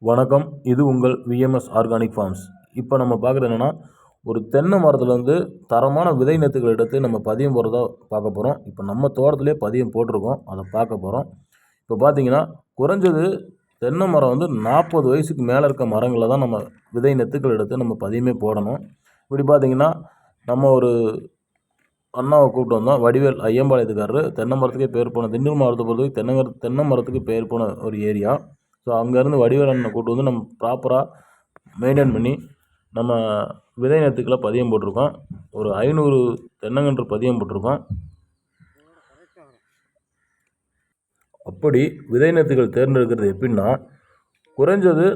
வணக்கம். இது உங்கள் விஎம்எஸ் ஆர்கானிக் ஃபார்ம்ஸ். இப்போ நம்ம பார்க்குறது என்னென்னா, ஒரு தென்னை மரத்துலேருந்து தரமான விதை நத்துக்கள் எடுத்து நம்ம பதியம் போடுறதா பார்க்க போகிறோம். இப்போ நம்ம தோட்டத்திலே பதியம் போட்டிருக்கோம், அதை பார்க்க போகிறோம். இப்போ பார்த்தீங்கன்னா, குறைஞ்சது தென்னை மரம் வந்து 40 வயசுக்கு மேலே இருக்க மரங்களில் தான் நம்ம விதை நத்துக்கள் எடுத்து நம்ம பதியமே போடணும். இப்படி பார்த்தீங்கன்னா, நம்ம ஒரு அண்ணாவை கூப்பிட்டு வந்தோம். வடிவேல் ஐயம்பாளையத்துக்காரரு. தென்னை மரத்துக்கே பேர் போன, திண்டுக்கல் மாவட்டத்தை பொறுத்தவரைக்கும் தென்னை மரத்துக்கு பேர் போன ஒரு ஏரியா. ஸோ அங்கேருந்து வடிவேல் அண்ணனை கூப்பிட்டு வந்து நம்ம ப்ராப்பராக மெயின்டைன் பண்ணி நம்ம விதை நத்துக்களை பதியம் போட்டிருக்கோம். ஒரு 500 தென்னங்கன்று பதியம் போட்டிருக்கோம். அப்படி விதை நத்துக்கள் தேர்ந்தெடுக்கிறது எப்படின்னா, குறைஞ்சது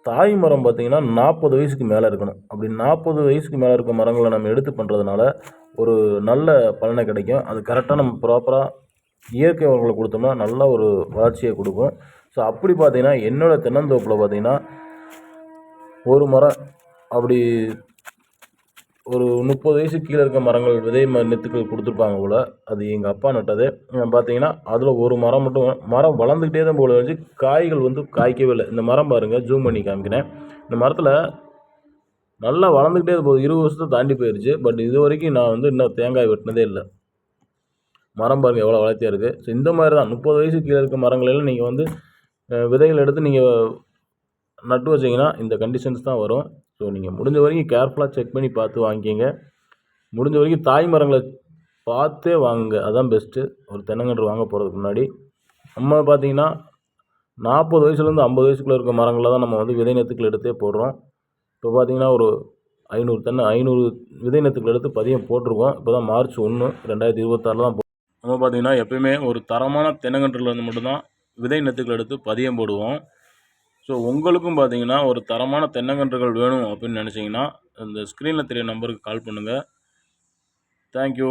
தாய் மரம் பார்த்திங்கன்னா 40 வயசுக்கு மேலே இருக்கணும். அப்படி 40 வயசுக்கு மேலே இருக்க மரங்களை நம்ம எடுத்து பண்ணுறதுனால ஒரு நல்ல பலனை கிடைக்கும். அது கரெக்டாக நம்ம ப்ராப்பராக இயற்கை உரங்களை கொடுத்தோம்னா நல்ல ஒரு வளர்ச்சியை கொடுக்கும். ஸோ அப்படி பார்த்தீங்கன்னா என்னோடய தென்னந்தோப்பில் பார்த்தீங்கன்னா ஒரு மரம் அப்படி ஒரு 30 வயசுக்கு கீழே இருக்க மரங்கள் விதை நெத்துக்கள் கொடுத்துருப்பாங்க போல். அது எங்கள் அப்பா நட்டது. பார்த்தீங்கன்னா அதில் ஒரு மரம் மட்டும் மரம் வளர்ந்துக்கிட்டே தான் போல வச்சு காய்கள் வந்து காய்க்கவே இல்லை. இந்த மரம் பாருங்கள், ஜூம் பண்ணி காமிக்கிறேன். இந்த மரத்தில் நல்லா வளர்ந்துக்கிட்டே போகுது. 20 வருஷத்தை தாண்டி போயிடுச்சு. பட் இது வரைக்கும் நான் வந்து இன்னும் தேங்காய் வெட்டினதே இல்லை. மரம் பாருங்கள் எவ்வளோ வளர்த்தியாக இருக்குது. ஸோ இந்த மாதிரி தான் 30 வயசுக்கு கீழே இருக்க மரங்களெல்லாம் நீங்கள் வந்து விதைகள் எடுத்து நீங்கள் நட்டு வச்சிங்கன்னா இந்த கண்டிஷன்ஸ் தான் வரும். ஸோ நீங்கள் முடிஞ்ச வரைக்கும் கேர்ஃபுல்லாக செக் பண்ணி பார்த்து வாங்கிக்கிங்க. முடிஞ்ச வரைக்கும் தாய் மரங்களை பார்த்தே வாங்குங்க, அதுதான் பெஸ்ட்டு. ஒரு தென்னங்கன்று வாங்க போகிறதுக்கு முன்னாடி நம்ம பார்த்திங்கன்னா 40 வயசுலேருந்து 50 வயசுக்குள்ளே இருக்க மரங்களில் தான் நம்ம வந்து விதை நத்துக்கள் எடுத்தே போடுறோம். இப்போ பார்த்திங்கன்னா ஒரு 500 விதை நத்துக்கள் எடுத்து பதியம் போட்டிருக்கோம். இப்போ தான் மார்ச் 1, 2026 தான் நம்ம பார்த்திங்கன்னா எப்பயுமே ஒரு தரமான தென்னங்கன்றுலேருந்து மட்டும்தான் விதை நத்துக்கள் எடுத்து பதியம் போடுவோம். ஸோ உங்களுக்கும் பார்த்தீங்கன்னா ஒரு தரமான தென்னங்கன்றுகள் வேணும் அப்படின்னு நினச்சிங்கன்னா இந்த ஸ்க்ரீனில் தெரிய நம்பருக்கு கால் பண்ணுங்கள். தேங்க்யூ.